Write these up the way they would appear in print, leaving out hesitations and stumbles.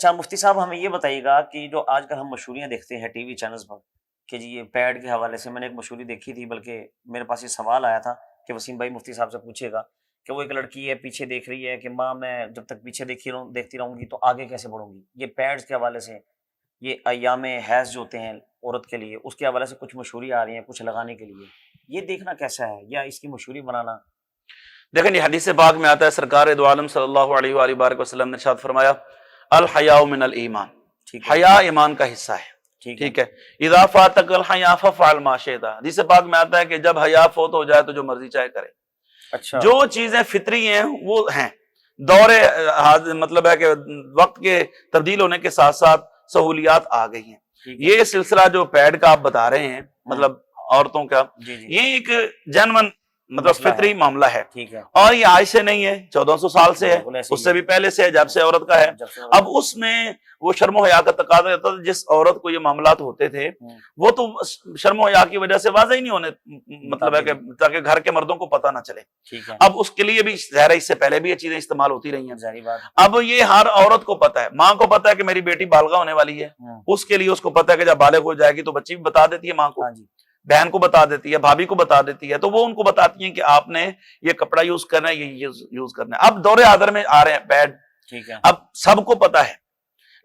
اچھا مفتی صاحب ہمیں یہ بتائیے گا کہ جو آج کل ہم مشہوریاں دیکھتے ہیں ٹی وی چینلز پر کہ جی یہ پیڈ کے حوالے سے، میں نے ایک مشہوری دیکھی تھی، بلکہ میرے پاس یہ سوال آیا تھا کہ وسیم بھائی مفتی صاحب سے پوچھے گا کہ وہ ایک لڑکی ہے پیچھے دیکھ رہی ہے کہ ماں میں جب تک پیچھے دیکھتی رہوں گی تو آگے کیسے بڑھوں گی. یہ پیڈز کے حوالے سے، یہ ایام حیض جو ہوتے ہیں عورت کے لیے، اس کے حوالے سے کچھ مشہوری آ رہی ہیں کچھ لگانے کے لیے، یہ دیکھنا کیسا ہے یا اس کی مشہوری بنانا؟ دیکھیں یہ حدیث پاک میں آتا ہے، سرکار دو عالم صلی اللہ علیہ وآلہ وبارک وسلم نے ارشاد فرمایا الحیاء من الایمان، حیا ایمان کا حصہ ہے. ٹھیک ہے، اذا فاتک الحیاء ففعل ما شئت. حدیث پاک میں آتا ہے کہ جب حیا فوت ہو جائے تو جو مرضی چاہے کرے. اچھا، جو چیزیں فطری ہیں وہ ہیں، دور مطلب ہے کہ وقت کے تبدیل ہونے کے ساتھ ساتھ سہولیات آ گئی ہیں. یہ سلسلہ جو پیڈ کا آپ بتا رہے ہیں مطلب عورتوں کا، یہ ایک جنون مطلب فطری معاملہ ہے. ٹھیک ہے، اور یہ آج سے نہیں ہے، 1400 سال سے ہے، اس سے بھی پہلے سے ہے جب سے عورت کا ہے. اب اس میں وہ شرم و حیا کا تقاضا رہتا تھا. جس عورت کو یہ معاملات ہوتے تھے وہ تو شرم و حیا کی وجہ سے واضح ہی نہیں ہونے، مطلب ہے کہ تاکہ گھر کے مردوں کو پتہ نہ چلے. اب اس کے لیے بھی ظاہر ہے اس سے پہلے بھی یہ چیزیں استعمال ہوتی رہی ہیں. اب یہ ہر عورت کو پتہ ہے، ماں کو پتہ ہے کہ میری بیٹی بالغہ ہونے والی ہے، اس کے لیے اس کو پتہ ہے کہ جب بالغ ہو جائے گی تو بچی بھی بتا دیتی ہے ماں کو، بہن کو بتا دیتی ہے، بھابھی کو بتا دیتی ہے، تو وہ ان کو بتاتی ہیں کہ آپ نے یہ کپڑا یوز کرنا ہے، یہ یوز کرنا ہے. اب دور حاضر میں آ رہے ہیں پیڈ، اب سب کو پتا ہے،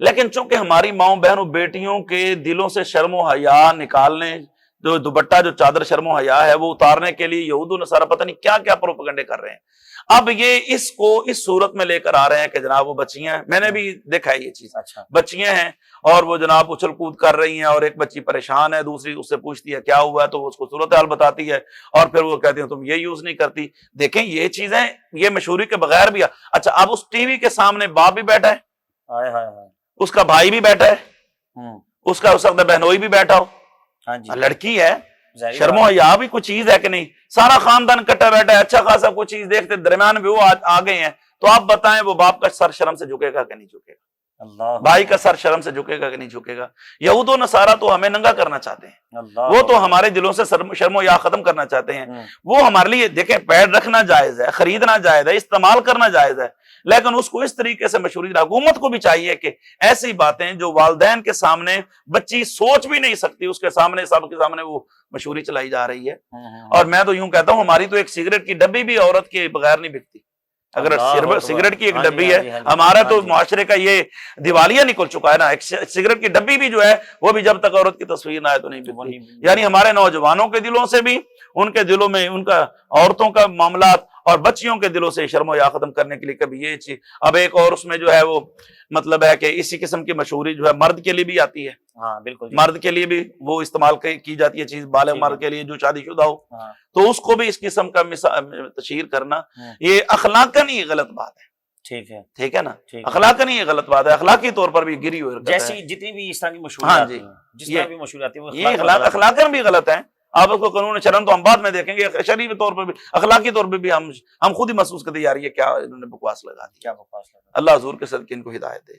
لیکن چونکہ ہماری ماؤں بہنوں بیٹیوں کے دلوں سے شرم و حیا نکالنے، جو دوپٹہ جو چادر شرم و حیا ہے وہ اتارنے کے لیے یہود و نصارہ پتہ نہیں کیا کیا پروپیگنڈے کر رہے ہیں. اب یہ اس کو اس صورت میں لے کر آ رہے ہیں کہ جناب وہ بچیاں ہیں، میں نے بھی دیکھا ہے یہ چیز، بچیاں ہیں اور وہ جناب اچھل کود کر رہی ہیں، اور ایک بچی پریشان ہے، دوسری اس سے پوچھتی ہے کیا ہوا ہے تو اس کو صورتحال بتاتی ہے، اور پھر وہ کہتی ہیں تم یہ یوز نہیں کرتی. دیکھیں یہ چیزیں یہ مشہوری کے بغیر بھی اچھا اب اس ٹی وی کے سامنے باپ بھی بیٹھا ہے، اس کا بھائی بھی بیٹھا ہے، اس کا بہنوئی بھی بیٹھا ہو، لڑکی ہے، شرم و حیا بھی کچھ چیز ہے کہ نہیں؟ سارا خاندان کٹا بیٹھا ہے، اچھا خاصا کوئی چیز دیکھتے درمیان میں وہ آ گئے ہیں، تو آپ بتائیں وہ باپ کا سر شرم سے جھکے گا کہ نہیں جھکے گا؟ بھائی کا سر شرم سے جھکے گا کہ نہیں جھکے گا؟ یہود و نصارہ تو ہمیں ننگا کرنا چاہتے ہیں، وہ تو ہمارے دلوں سے شرم و حیا ختم کرنا چاہتے ہیں. وہ ہمارے لیے دیکھیں پیڈ رکھنا جائز ہے، خریدنا جائز ہے، استعمال کرنا جائز ہے، لیکن اس کو اس طریقے سے مشہوری، حکومت کو بھی چاہیے کہ ایسی باتیں جو والدین کے سامنے بچی سوچ بھی نہیں سکتی، اس کے سامنے سب کے سامنے وہ مشہوری چلائی جا رہی ہے. اور میں تو یوں کہتا ہوں ہماری تو ایک سگریٹ کی ڈبی بھی عورت کے بغیر نہیں بکتی. اگر سگریٹ کی ایک ڈبی ہے، ہمارا تو معاشرے کا یہ دیوالیہ نکل چکا ہے نا، ایک سگریٹ کی ڈبی بھی جو ہے وہ بھی جب تک عورت کی تصویر نہ آئے تو نہیں بکتی. یعنی ہمارے نوجوانوں کے دلوں سے بھی، ان کے دلوں میں ان کا عورتوں کا معاملات اور بچیوں کے دلوں سے شرم و حیا ختم کرنے کے لیے کبھی یہ چیز. اب ایک اور اس میں جو ہے وہ مطلب ہے کہ اسی قسم کی مشہوری جو ہے مرد کے لیے بھی آتی ہے. ہاں بالکل، مرد کے لیے بھی وہ استعمال کی جاتی ہے چیز، بالغ مرد کے لیے جو شادی شدہ ہو، تو اس کو بھی اس قسم کا تشہیر کرنا یہ اخلاقاً ہی غلط بات ہے. ٹھیک ہے نا، اخلاقاً ہی یہ غلط بات ہے، اخلاقی طور پر بھی گری ہوئی جیسی جتنی بھی اس طرح کی مشہوری جس طرح بھی مشہوری آتی ہے یہ اخلاقاً بھی غلط ہے. آپ کو قانون شرم تو ہم بعد میں دیکھیں گے، شرعی طور پر بھی اخلاقی طور پہ بھی ہم خود ہی محسوس کرتے یار یہ کیا انہوں نے بکواس لگا دی. اللہ حضور کے صدقے ان کو ہدایت دے.